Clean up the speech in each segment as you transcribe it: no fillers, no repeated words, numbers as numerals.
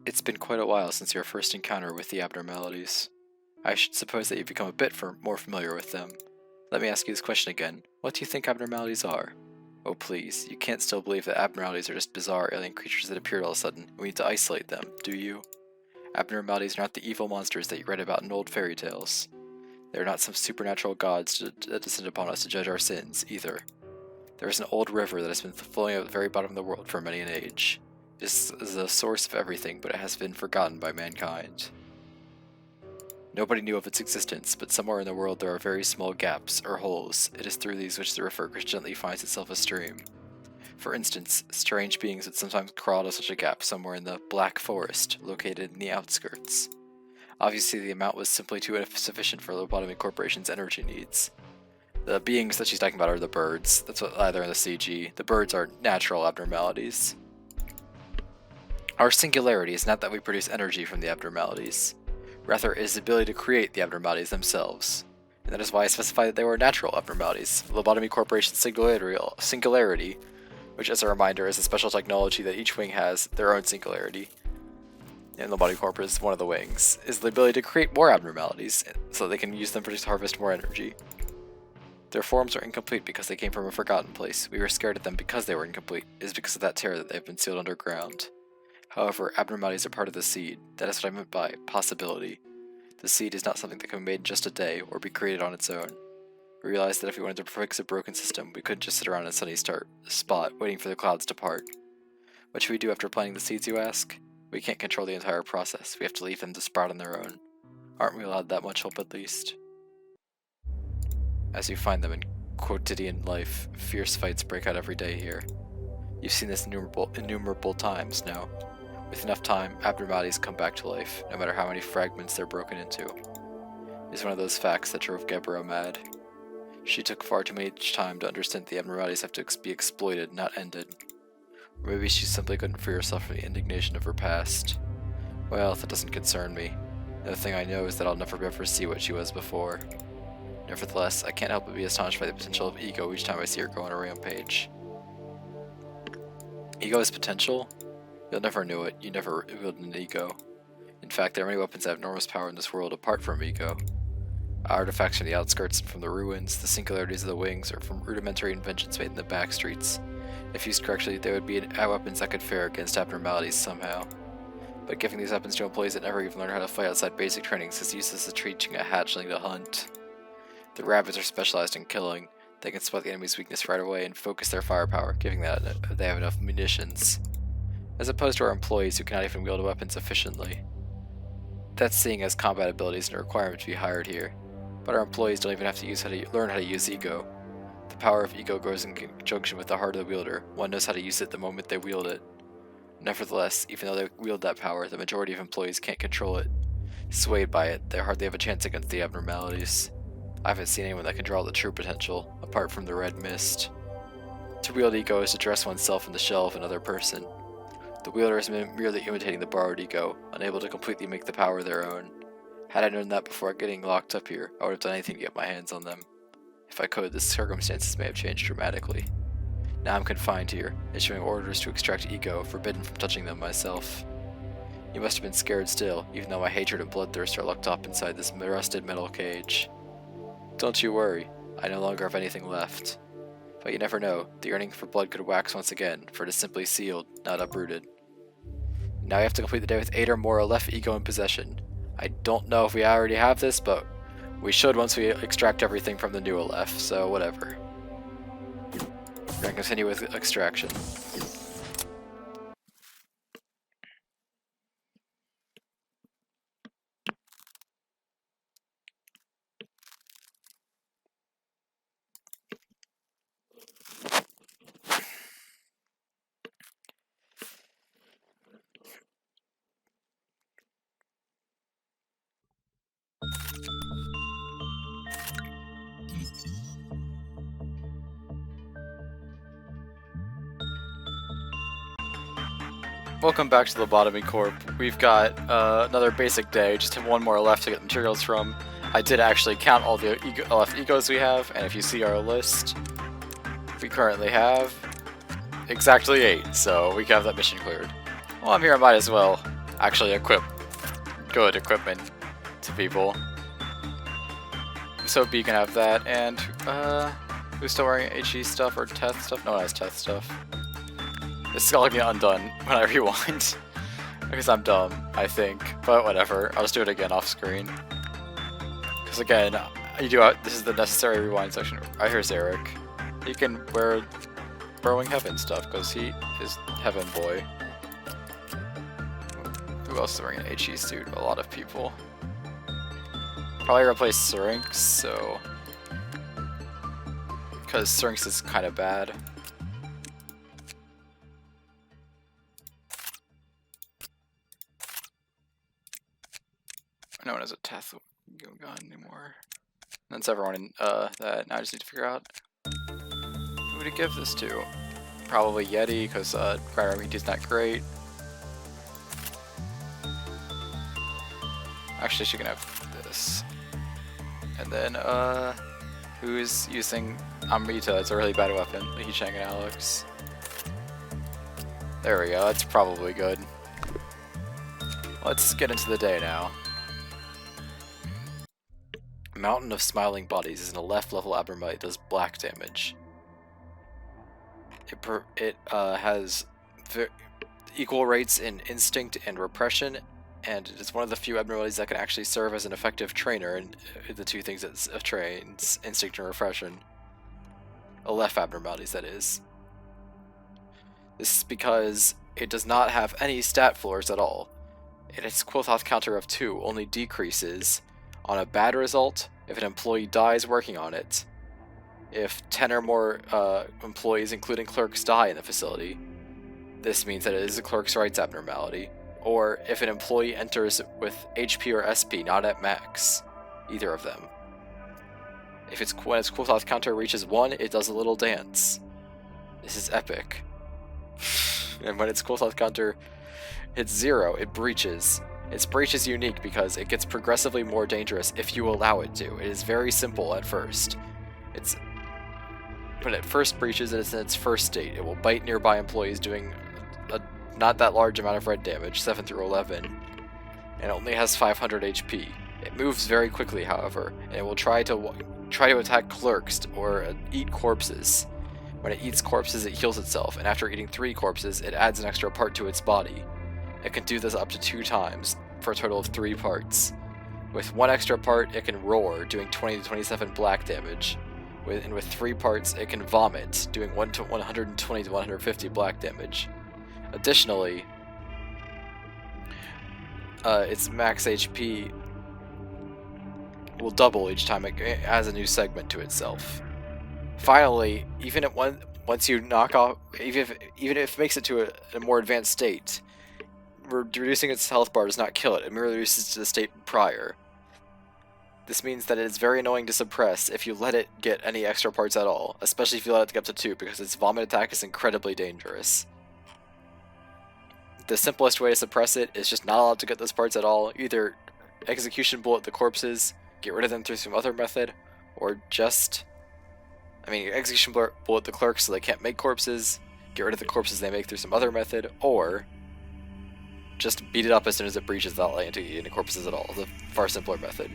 It's been quite a while since your first encounter with the abnormalities. I should suppose that you've become a bit more familiar with them. Let me ask you this question again. What do you think abnormalities are? Oh please, you can't still believe that abnormalities are just bizarre alien creatures that appeared all of a sudden, and we need to isolate them, do you? Abnormalities are not the evil monsters that you read about in old fairy tales. They are not some supernatural gods that descend upon us to judge our sins, either. There is an old river that has been flowing at the very bottom of the world for many an age. It is the source of everything, but it has been forgotten by mankind. Nobody knew of its existence, but somewhere in the world there are very small gaps, or holes. It is through these which the river gently finds itself a stream. For instance, strange beings would sometimes crawl to such a gap somewhere in the Black Forest, located in the outskirts. Obviously, the amount was simply too insufficient for Lobotomy Corporation's energy needs. The beings that she's talking about are the birds. That's what they're in the CG. The birds are natural abnormalities. Our singularity is not that we produce energy from the abnormalities. Rather, it is the ability to create the abnormalities themselves. And that is why I specified that they were natural abnormalities. Lobotomy Corporation's singularity, which as a reminder is a special technology that each wing has their own singularity, and Lobotomy Corp is one of the wings, is the ability to create more abnormalities, so they can use them to harvest more energy. Their forms are incomplete because they came from a forgotten place. We were scared of them because they were incomplete. It is because of that terror that they have been sealed underground. However, abnormalities are part of the seed. That is what I meant by possibility. The seed is not something that can be made in just a day, or be created on its own. We realized that if we wanted to fix a broken system, we couldn't just sit around in a sunny spot, waiting for the clouds to part. What should we do after planting the seeds, you ask? We can't control the entire process. We have to leave them to sprout on their own. Aren't we allowed that much hope at least? As you find them in quotidian life, fierce fights break out every day here. You've seen this innumerable times now. With enough time, abnormalities come back to life, no matter how many fragments they're broken into. It's one of those facts that drove Gebra mad. She took far too much time to understand that the abnormalities have to be exploited, not ended. Or maybe she simply couldn't free herself from the indignation of her past. Well, that doesn't concern me. The thing I know is that I'll never ever see what she was before. Nevertheless, I can't help but be astonished by the potential of ego each time I see her go on a rampage. Ego is potential? You'll never know it. You never wield an ego. In fact, there are many weapons that have enormous power in this world apart from ego. Artifacts from the outskirts and from the ruins, the singularities of the wings, or from rudimentary inventions made in the back streets. If used correctly, they would be weapons that could fare against abnormalities somehow. But giving these weapons to employees that never even learned how to fight outside basic trainings is useless as teaching a hatchling to hunt. The rabbits are specialized in killing. They can spot the enemy's weakness right away and focus their firepower, giving that they have enough munitions. As opposed to our employees who cannot even wield weapons efficiently. That's seeing as combat abilities and a requirement to be hired here. But our employees don't even have to learn how to use ego. The power of ego grows in conjunction with the heart of the wielder. One knows how to use it the moment they wield it. Nevertheless, even though they wield that power, the majority of employees can't control it. Swayed by it, they hardly have a chance against the abnormalities. I haven't seen anyone that can draw the true potential, apart from the red mist. To wield ego is to dress oneself in the shell of another person. The wielder is merely imitating the borrowed ego, unable to completely make the power their own. Had I known that before getting locked up here, I would have done anything to get my hands on them. If I could, the circumstances may have changed dramatically. Now I'm confined here, issuing orders to extract ego, forbidden from touching them myself. You must have been scared still, even though my hatred and bloodthirst are locked up inside this rusted metal cage. Don't you worry, I no longer have anything left. But you never know, the yearning for blood could wax once again, for it is simply sealed, not uprooted. Now you have to complete the day with 8 or more Aleph ego in possession. I don't know if we already have this, but we should once we extract everything from the new Aleph, so whatever. We're going to continue with extraction. Welcome back to the Lobotomy Corp. We've got another basic day, just have one more left to get materials from. I did actually count all the left egos we have, and if you see our list, we currently have exactly 8, so we can have that mission cleared. Well, I'm here, I might as well. actually equip good equipment to people. So B can have that, and who's still wearing HE stuff or Teth stuff? No one has Teth stuff. This is gonna get undone when I rewind. Because I'm dumb, I think. But whatever, I'll just do it again off screen. Because again, this is the necessary rewind section. Here's Eric. He can wear Burrowing Heaven stuff because he is Heaven Boy. Who else is wearing an HE suit? A lot of people. Probably replace Syrinx, so... because Syrinx is kind of bad. No one has a Teth gun anymore. That's everyone in that. Now I just need to figure out who to give this to. Probably Yeti, because Grinder is not great. Actually, she can have this. And then, who's using Amrita? It's a really bad weapon. Heechang and Alex. There we go, that's probably good. Let's get into the day now. Mountain of Smiling Bodies is in a left level abnormality that does black damage. It has equal rates in Instinct and Repression, and it's one of the few abnormalities that can actually serve as an effective trainer in the two things that trains, Instinct and Repression. Left abnormalities, that is. This is because it does not have any stat floors at all. Its Quilthoth counter of 2 only decreases on a bad result if an employee dies working on it, if 10 or more employees, including clerks, die in the facility. This means that it is a clerk's rights abnormality, or if an employee enters with HP or SP not at max, either of them. When its Quilthoth counter reaches 1, it does a little dance. This is epic. And when its Quilthoth counter hits 0, it breaches. Its breach is unique because it gets progressively more dangerous if you allow it to. It is very simple at first. When it first breaches, it is in its first state. It will bite nearby employees, doing a not that large amount of red damage, 7 through 11, and it only has 500 HP. It moves very quickly, however, and it will try to attack clerks or eat corpses. When it eats corpses, it heals itself, and after eating 3 corpses, it adds an extra part to its body. It can do this up to 2 times, for a total of 3 parts. With 1 extra part, it can roar, doing 20 to 27 black damage. And with 3 parts, it can vomit, doing 120 to 150 black damage. Additionally, its max HP will double each time it adds a new segment to itself. Finally, even once you knock off, even if it makes it to a more advanced state, reducing its health bar does not kill it. It merely reduces it to the state prior. This means that it is very annoying to suppress if you let it get any extra parts at all, especially if you let it get up to 2, because its vomit attack is incredibly dangerous. The simplest way to suppress it is just not allowed to get those parts at all. Either execution bullet the corpses, get rid of them through some other method, or just... execution bullet the clerks so they can't make corpses, get rid of the corpses they make through some other method, or just beat it up as soon as it breaches without letting it eat any corpses at all. The far simpler method.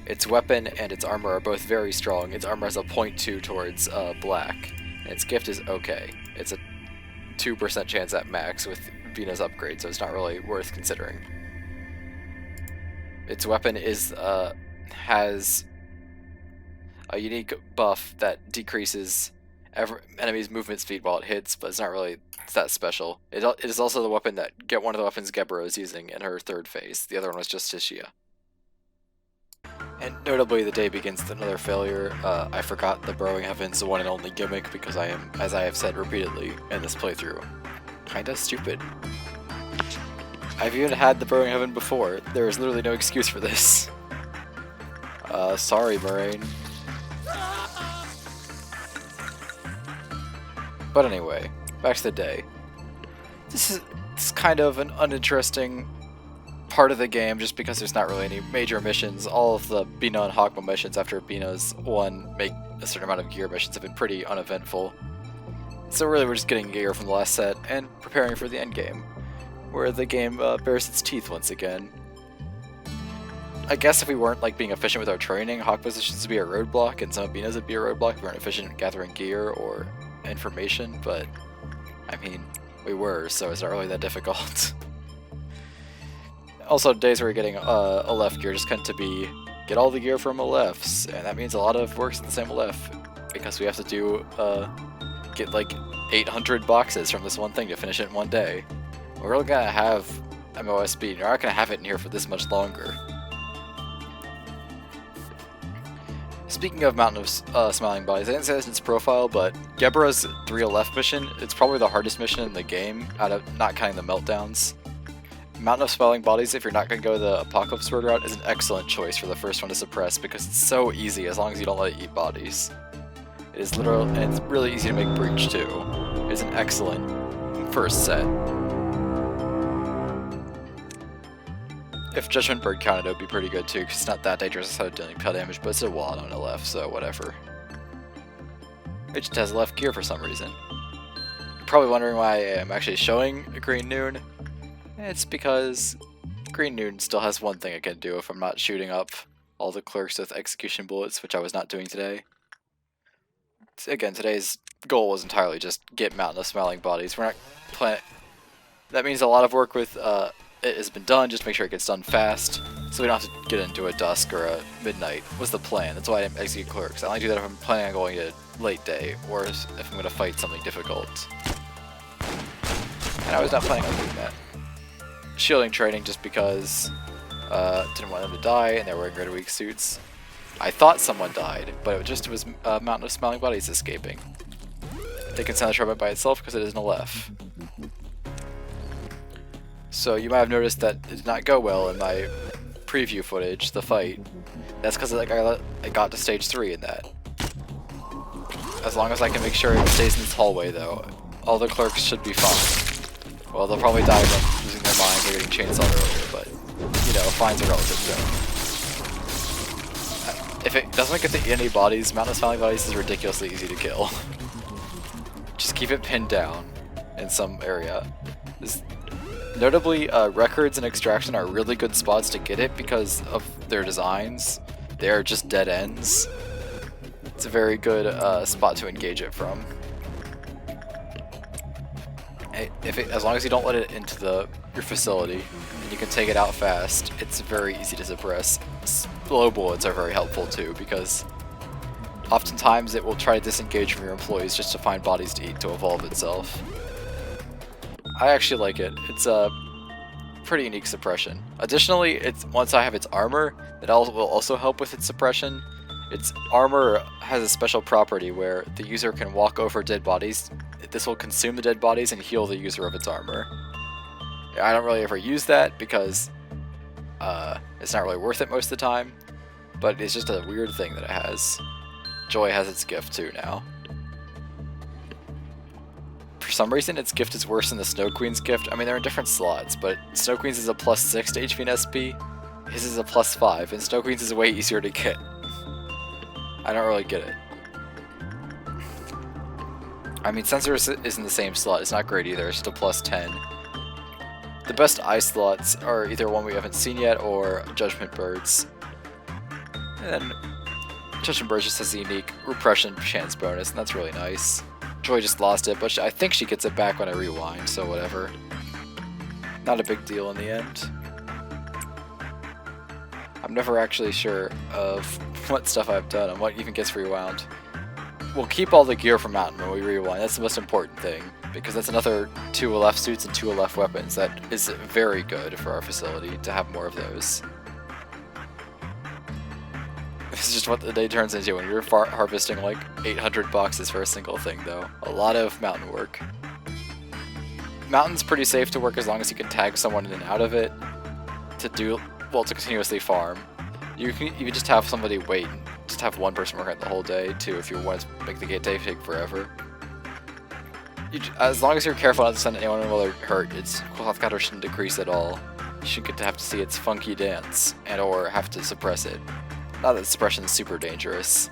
Its weapon and its armor are both very strong. Its armor has a 0.2 towards black, and its gift is okay. It's a 2% chance at max with Binah's upgrade, so it's not really worth considering. Its weapon has a unique buff that decreases enemy's movement speed while it hits, but it's not really that special. It is also the weapon that one of the weapons Gebra is using in her 3rd phase. The other one was just Tishia. And notably, the day begins with another failure. I forgot the Burrowing Heaven's the one and only gimmick because I am, as I have said repeatedly in this playthrough, kinda stupid. I've even had the Burrowing Heaven before. There is literally no excuse for this. Sorry, Moraine. But anyway, back to the day. This is kind of an uninteresting part of the game just because there's not really any major missions. All of the Binah and Hawkma missions after Binah's make a certain amount of gear missions have been pretty uneventful. So really we're just getting gear from the last set and preparing for the end game. where the game bears its teeth once again. I guess if we weren't like being efficient with our training, hawk positions would be a roadblock, and some of Binah's would be a roadblock if we weren't efficient at gathering gear or information, but I mean, we were, so it's not really that difficult. Also, days where we're getting Aleph gear just tend to be get all the gear from Alephs, and that means a lot of works at the same Aleph, because we have to do get like 800 boxes from this one thing to finish it in one day. We're really gonna have MOSB, and you're not gonna have it in here for this much longer. Speaking of Mountain of Smiling Bodies, I didn't say this in its profile, but Gebra's 3 Aleph mission, it's probably the hardest mission in the game, out of not counting the meltdowns. Mountain of Smiling Bodies, if you're not going to go the Apocalypse Road route, is an excellent choice for the first one to suppress, because it's so easy as long as you don't let it eat bodies. It is literal, and it's really easy to make breach too. It's an excellent first set. If Judgment Bird counted, it would be pretty good too, because it's not that dangerous instead of dealing pell damage, but it's a wad on the left, so whatever. It just has left gear for some reason. You're probably wondering why I'm actually showing a Green Noon. It's because Green Noon still has one thing it can do if I'm not shooting up all the clerks with execution bullets, which I was not doing today. Again, today's goal was entirely just get Mountain of Smiling Bodies. We're not planning. That means a lot of work with it has been done, just make sure it gets done fast, so we don't have to get into a dusk or a midnight, was the plan. That's why I didn't execute clerks. I only do that if I'm planning on going to late day, or if I'm going to fight something difficult. And I was not planning on doing that. Shielding training just because didn't want them to die, and they're wearing red weak suits. I thought someone died, but it was Mountain of Smiling Bodies escaping. They can send the Shrubman by itself because it is an Aleph. So you might have noticed that it did not go well in my preview footage, the fight. That's because I got to stage 3 in that. As long as I can make sure it stays in this hallway though, all the clerks should be fine. Well, they'll probably die from losing their minds or getting chainsawed earlier, but, you know, fine's a relative term. If it doesn't get to eat any bodies, Mountain of Smiling Bodies is ridiculously easy to kill. Just keep it pinned down in some area. Notably, records and extraction are really good spots to get it because of their designs. They are just dead ends. It's a very good spot to engage it from. As long as you don't let it into your facility and you can take it out fast, it's very easy to suppress. Slow bullets are very helpful too, because oftentimes it will try to disengage from your employees just to find bodies to eat to evolve itself. I actually like it. It's a pretty unique suppression. Additionally, once I have its armor, that will also help with its suppression. Its armor has a special property where the user can walk over dead bodies. This will consume the dead bodies and heal the user of its armor. I don't really ever use that because it's not really worth it most of the time, but it's just a weird thing that it has. Joy has its gift too now. For some reason, its gift is worse than the Snow Queen's gift. I mean, they're in different slots, but Snow Queen's is a +6 to HP and SP, his is a +5, and Snow Queen's is way easier to get. I don't really get it. I mean, Sensor is in the same slot. It's not great either. It's just a +10. The best eye slots are either one we haven't seen yet or Judgment Birds. And then Judgment Birds just has a unique repression chance bonus, and that's really nice. Joy just lost it, but I think she gets it back when I rewind, so whatever. Not a big deal in the end. I'm never actually sure of what stuff I've done and what even gets rewound. We'll keep all the gear from Mountain when we rewind. That's the most important thing, because that's another 2 Aleph suits and 2 Aleph weapons. That is very good for our facility to have more of those. This is just what the day turns into when you're harvesting like 800 boxes for a single thing, though. A lot of mountain work. Mountain's pretty safe to work as long as you can tag someone in and out of it to continuously farm. You can just have somebody wait and just have one person work on it the whole day too if you want to make the day take forever. As long as you're careful not to send anyone while they're hurt, its cloth counter shouldn't decrease at all. You shouldn't have to see its funky dance and or have to suppress it. Not that suppression is super dangerous.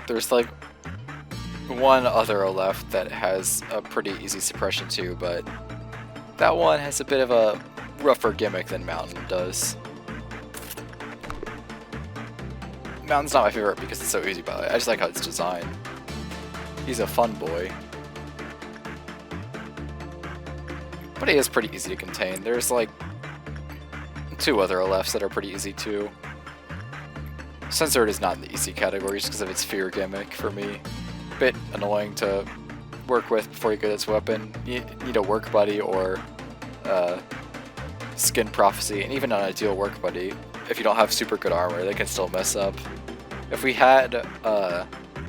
There's like one other left that has a pretty easy suppression too, but that one has a bit of a rougher gimmick than Mountain does. Mountain's not my favorite because it's so easy, by the way. I just like how it's designed. He's a fun boy. But he is pretty easy to contain. There's like 2 other lefts that are pretty easy too. Censored is not in the easy category just because of its fear gimmick for me. Bit annoying to work with before you get its weapon. You need a work buddy or skin prophecy, and even an ideal work buddy. If you don't have super good armor, they can still mess up. If we had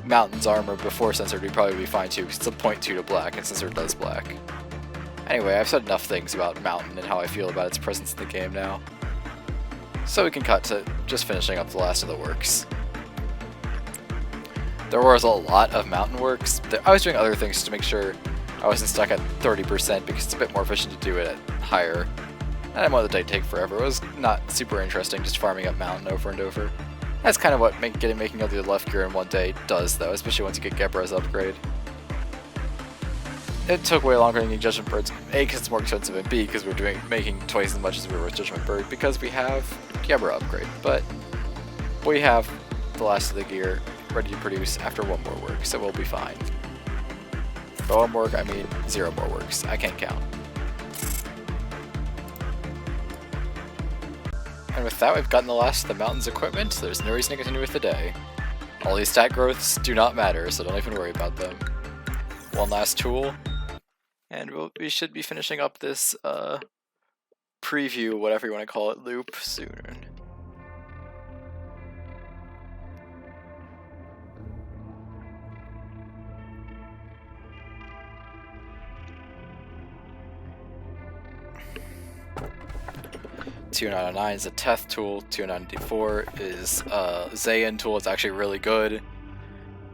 Mountain's armor before Censored, we'd probably be fine too, because it's a 0.2 to black, and Censored does black. Anyway, I've said enough things about Mountain and how I feel about its presence in the game now. So we can cut to just finishing up the last of the works. There was a lot of Mountain works. I was doing other things to make sure I wasn't stuck at 30% because it's a bit more efficient to do it at higher. And I didn't want the day to take forever. It was not super interesting just farming up Mountain over and over. That's kind of what making all the left gear in one day does though, especially once you get Gebra's upgrade. It took way longer than Judgment Birds, A because it's more expensive, and B because we're making twice as much as we were with Judgment Bird because we have Gebra upgrade, but we have the last of the gear ready to produce after 1 more work, so we'll be fine. By 1 work, I mean 0 more works. I can't count. And with that, we've gotten the last of the Mountain's equipment, so there's no reason to continue with the day. All these stat growths do not matter, so don't even worry about them. One last tool, and we should be finishing up this preview, whatever you want to call it, loop soon. $2.99 is a Teth tool. $2.94 is a Zayn tool. It's actually really good.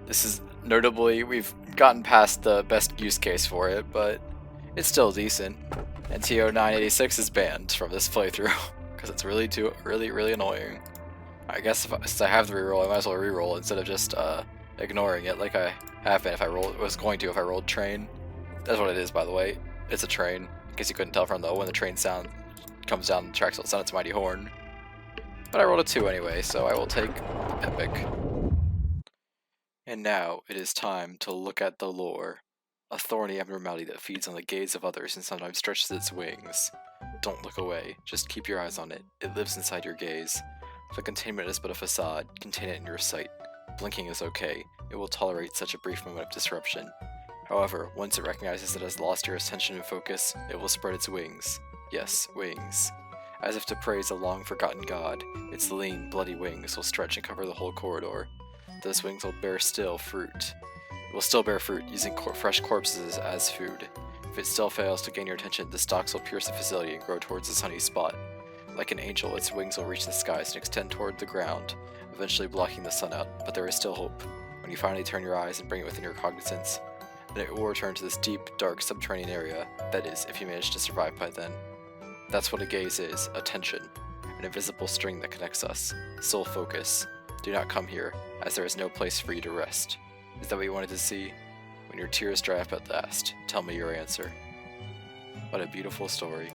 This is notably, we've gotten past the best use case for it, but it's still decent. And TO986 is banned from this playthrough because it's really annoying. I guess since I have the reroll, I might as well reroll instead of just ignoring it like I have been if I rolled train. That's what it is, by the way. It's a train. In case you couldn't tell from when the train sound comes down the tracks, it'll sound its mighty horn. But I rolled a 2 anyway, so I will take Epic. And now it is time to look at the lore. A thorny abnormality that feeds on the gaze of others and sometimes stretches its wings. Don't look away, just keep your eyes on it. It lives inside your gaze. If containment is but a facade, contain it in your sight. Blinking is okay, it will tolerate such a brief moment of disruption. However, once it recognizes it has lost your attention and focus, it will spread its wings. Yes, wings. As if to praise a long-forgotten god, its lean, bloody wings will stretch and cover the whole corridor. Those wings will bear fruit. It will still bear fruit, using fresh corpses as food. If it still fails to gain your attention, the stalks will pierce the facility and grow towards the sunny spot. Like an angel, its wings will reach the skies and extend toward the ground, eventually blocking the sun out, but there is still hope. When you finally turn your eyes and bring it within your cognizance, then it will return to this deep, dark, subterranean area, that is, if you manage to survive by then. That's what a gaze is, attention, an invisible string that connects us, sole focus. Do not come here, as there is no place for you to rest. Is that what you wanted to see? When your tears dry up at last, tell me your answer. What a beautiful story.